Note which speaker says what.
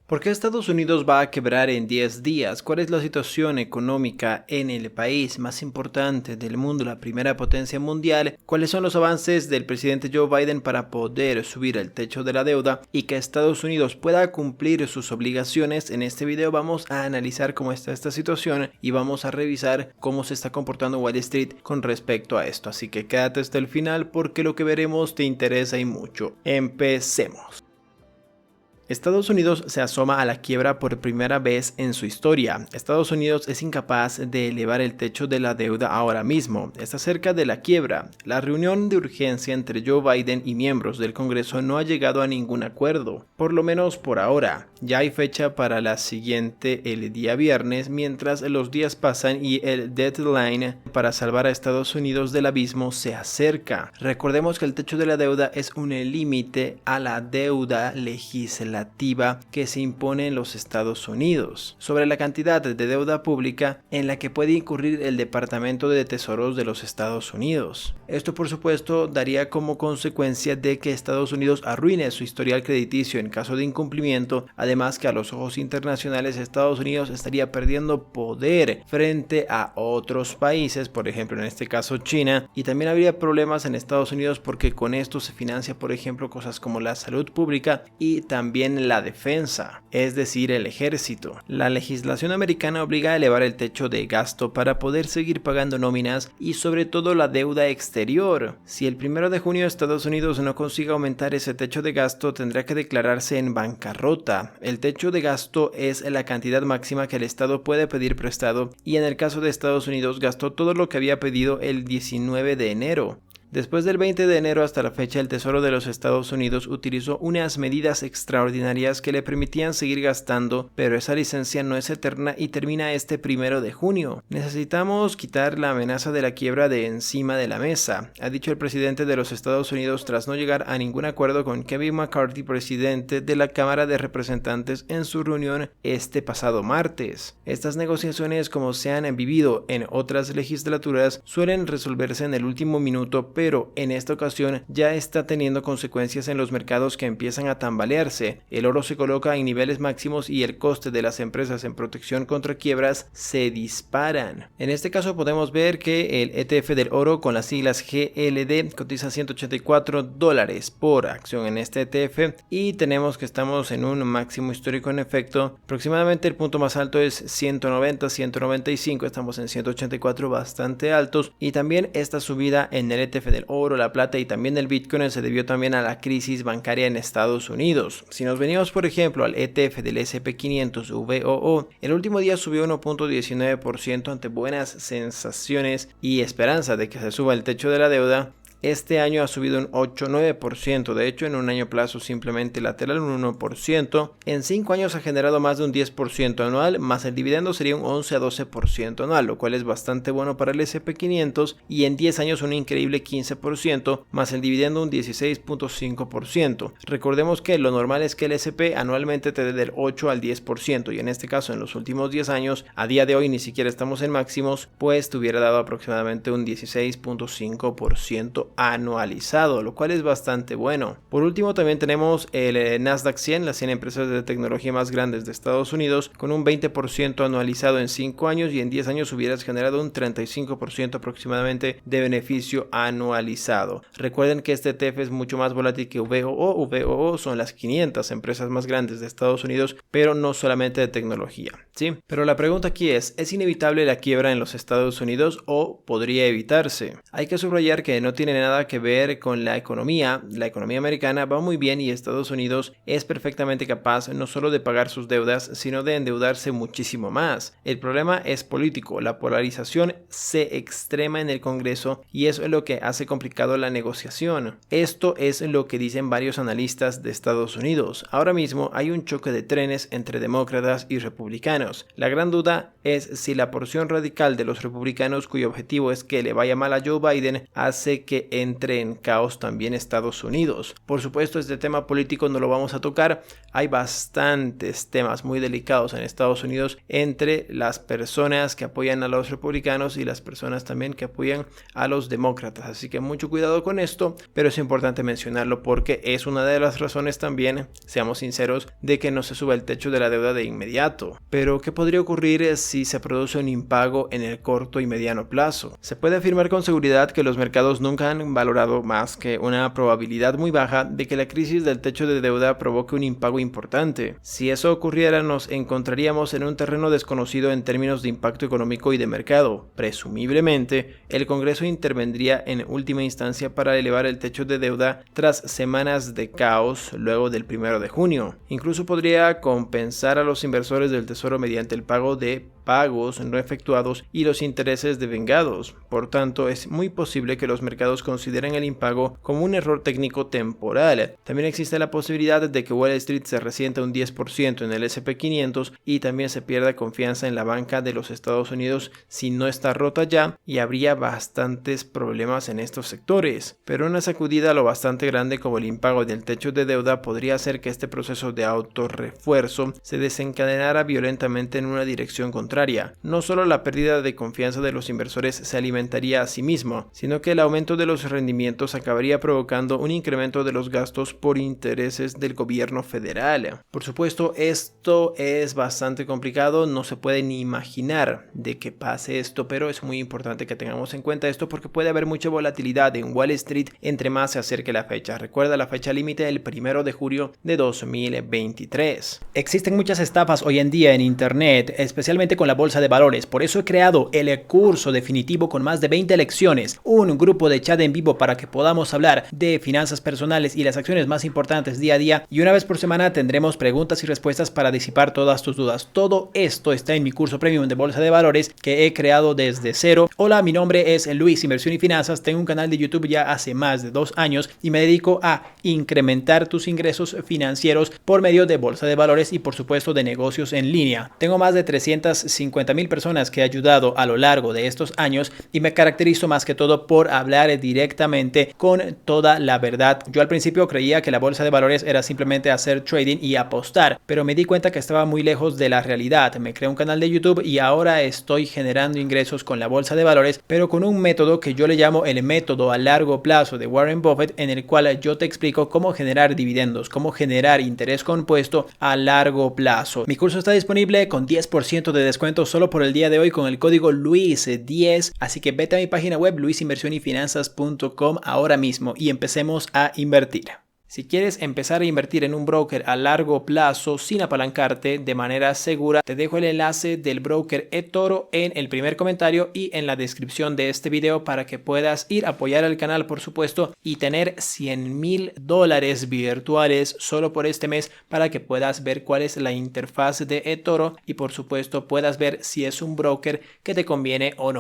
Speaker 1: ¿Por qué Estados Unidos va a quebrar en 10 días? ¿Cuál es la situación económica en el país más importante del mundo, la primera potencia mundial? ¿Cuáles son los avances del presidente Joe Biden para poder subir el techo de la deuda y que Estados Unidos pueda cumplir sus obligaciones? En este video vamos a analizar cómo está esta situación y vamos a revisar cómo se está comportando Wall Street con respecto a esto. Así que quédate hasta el final porque lo que veremos te interesa y mucho. Empecemos. Estados Unidos se asoma a la quiebra por primera vez en su historia. Estados Unidos es incapaz de elevar el techo de la deuda ahora mismo. Está cerca de la quiebra. La reunión de urgencia entre Joe Biden y miembros del Congreso no ha llegado a ningún acuerdo, por lo menos por ahora. Ya hay fecha para la siguiente el día viernes, mientras los días pasan y el deadline para salvar a Estados Unidos del abismo se acerca. Recordemos que el techo de la deuda es un límite a la deuda legislativa que se impone en los Estados Unidos sobre la cantidad de deuda pública en la que puede incurrir el Departamento de Tesoros de los Estados Unidos. Esto por supuesto daría como consecuencia de que Estados Unidos arruine su historial crediticio en caso de incumplimiento, además que a los ojos internacionales Estados Unidos estaría perdiendo poder frente a otros países, por ejemplo en este caso China, y también habría problemas en Estados Unidos porque con esto se financia por ejemplo cosas como la salud pública y también la defensa, es decir, el ejército. La legislación americana obliga a elevar el techo de gasto para poder seguir pagando nóminas y sobre todo la deuda exterior. Si el 1 de junio Estados Unidos no consigue aumentar ese techo de gasto, tendrá que declararse en bancarrota. El techo de gasto es la cantidad máxima que el Estado puede pedir prestado y en el caso de Estados Unidos gastó todo lo que había pedido el 19 de enero. Después del 20 de enero hasta la fecha, el Tesoro de los Estados Unidos utilizó unas medidas extraordinarias que le permitían seguir gastando, pero esa licencia no es eterna y termina este 1 de junio. Necesitamos quitar la amenaza de la quiebra de encima de la mesa, ha dicho el presidente de los Estados Unidos tras no llegar a ningún acuerdo con Kevin McCarthy, presidente de la Cámara de Representantes, en su reunión este pasado martes. Estas negociaciones, como se han vivido en otras legislaturas, suelen resolverse en el último minuto, pero en esta ocasión ya está teniendo consecuencias en los mercados que empiezan a tambalearse. El oro se coloca en niveles máximos y el coste de las empresas en protección contra quiebras se disparan. En este caso podemos ver que el ETF del oro con las siglas GLD cotiza $184 por acción en este ETF y tenemos que estamos en un máximo histórico en efecto. Aproximadamente el punto más alto es 190, 195, estamos en 184 bastante altos y también esta subida en el ETF del oro, la plata y también el Bitcoin se debió también a la crisis bancaria en Estados Unidos. Si nos venimos por ejemplo al ETF del S&P 500 VOO, el último día subió 1.19% ante buenas sensaciones y esperanza de que se suba el techo de la deuda. Este año ha subido un 8-9%, de hecho en un año plazo simplemente lateral un 1%, en 5 años ha generado más de un 10% anual, más el dividendo sería un 11-12% anual, lo cual es bastante bueno para el S&P 500 y en 10 años un increíble 15%, más el dividendo un 16.5%. Recordemos que lo normal es que el S&P anualmente te dé del 8 al 10% y en este caso en los últimos 10 años, a día de hoy ni siquiera estamos en máximos, pues te hubiera dado aproximadamente un 16.5% anualizado, lo cual es bastante bueno. Por último también tenemos el Nasdaq 100, las 100 empresas de tecnología más grandes de Estados Unidos, con un 20% anualizado en 5 años y en 10 años hubieras generado un 35% aproximadamente de beneficio anualizado. Recuerden que este ETF es mucho más volátil que VOO. VOO son las 500 empresas más grandes de Estados Unidos, pero no solamente de tecnología, ¿sí? Pero la pregunta aquí ¿es inevitable la quiebra en los Estados Unidos o podría evitarse? Hay que subrayar que no tiene nada que ver con la economía americana va muy bien y Estados Unidos es perfectamente capaz no solo de pagar sus deudas, sino de endeudarse muchísimo más. El problema es político, la polarización se extrema en el Congreso y eso es lo que hace complicado la negociación. Esto es lo que dicen varios analistas de Estados Unidos. Ahora mismo hay un choque de trenes entre demócratas y republicanos. republicanos. La gran duda es si la porción radical de los republicanos, cuyo objetivo es que le vaya mal a Joe Biden, hace que entre en caos también Estados Unidos. Por supuesto, este tema político no lo vamos a tocar. Hay bastantes temas muy delicados en Estados Unidos entre las personas que apoyan a los republicanos y las personas también que apoyan a los demócratas. Así que mucho cuidado con esto, pero es importante mencionarlo porque es una de las razones también, seamos sinceros, de que no se suba el techo de la deuda de inmediato. Pero ¿qué podría ocurrir si se produce un impago en el corto y mediano plazo? Se puede afirmar con seguridad que los mercados nunca han valorado más que una probabilidad muy baja de que la crisis del techo de deuda provoque un impago importante. Si eso ocurriera, nos encontraríamos en un terreno desconocido en términos de impacto económico y de mercado. Presumiblemente, el Congreso intervendría en última instancia para elevar el techo de deuda tras semanas de caos luego del 1 de junio. Incluso podría compensar a los inversores del Tesoro mediante el pago de pagos no efectuados y los intereses devengados. Por tanto, es muy posible que los mercados consideren el impago como un error técnico temporal. También existe la posibilidad de que Wall Street se resienta un 10% en el S&P 500 y también se pierda confianza en la banca de los Estados Unidos si no está rota ya, y habría bastantes problemas en estos sectores. Pero una sacudida lo bastante grande como el impago del techo de deuda podría hacer que este proceso de autorrefuerzo se desencadenara violentamente en una dirección contraria. No solo la pérdida de confianza de los inversores se alimentaría a sí mismo, sino que el aumento de los rendimientos acabaría provocando un incremento de los gastos por intereses del gobierno federal. Por supuesto, esto es bastante complicado, no se puede ni imaginar de que pase esto, pero es muy importante que tengamos en cuenta esto porque puede haber mucha volatilidad en Wall Street entre más se acerque la fecha. Recuerda la fecha límite del 1 de julio de 2023. Existen muchas estafas hoy en día en internet, especialmente con la bolsa de valores. Por eso he creado el curso definitivo con más de 20 lecciones, un grupo de chat en vivo para que podamos hablar de finanzas personales y las acciones más importantes día a día, y una vez por semana tendremos preguntas y respuestas para disipar todas tus dudas. Todo esto está en mi curso premium de bolsa de valores que he creado desde cero. Hola, mi nombre es Luis, Inversión y Finanzas. Tengo un canal de YouTube ya hace más de 2 años y me dedico a incrementar tus ingresos financieros por medio de bolsa de valores y por supuesto de negocios en línea. Tengo más de 350,000 personas que he ayudado a lo largo de estos años y me caracterizo más que todo por hablar directamente con toda la verdad. Yo al principio creía que la bolsa de valores era simplemente hacer trading y apostar, pero me di cuenta que estaba muy lejos de la realidad. Me creé un canal de YouTube y ahora estoy generando ingresos con la bolsa de valores, pero con un método que yo le llamo el método a largo plazo de Warren Buffett, en el cual yo te explico cómo generar dividendos, cómo generar interés compuesto a largo plazo. Mi curso está disponible con 10% de descuento solo por el día de hoy con el código LUIS10, así que vete a mi página web luisinversionyfinanzas.com ahora mismo y empecemos a invertir. Si quieres empezar a invertir en un broker a largo plazo sin apalancarte de manera segura, te dejo el enlace del broker eToro en el primer comentario y en la descripción de este video para que puedas ir a apoyar al canal, por supuesto, y tener $100,000 virtuales solo por este mes para que puedas ver cuál es la interfaz de eToro y por supuesto puedas ver si es un broker que te conviene o no.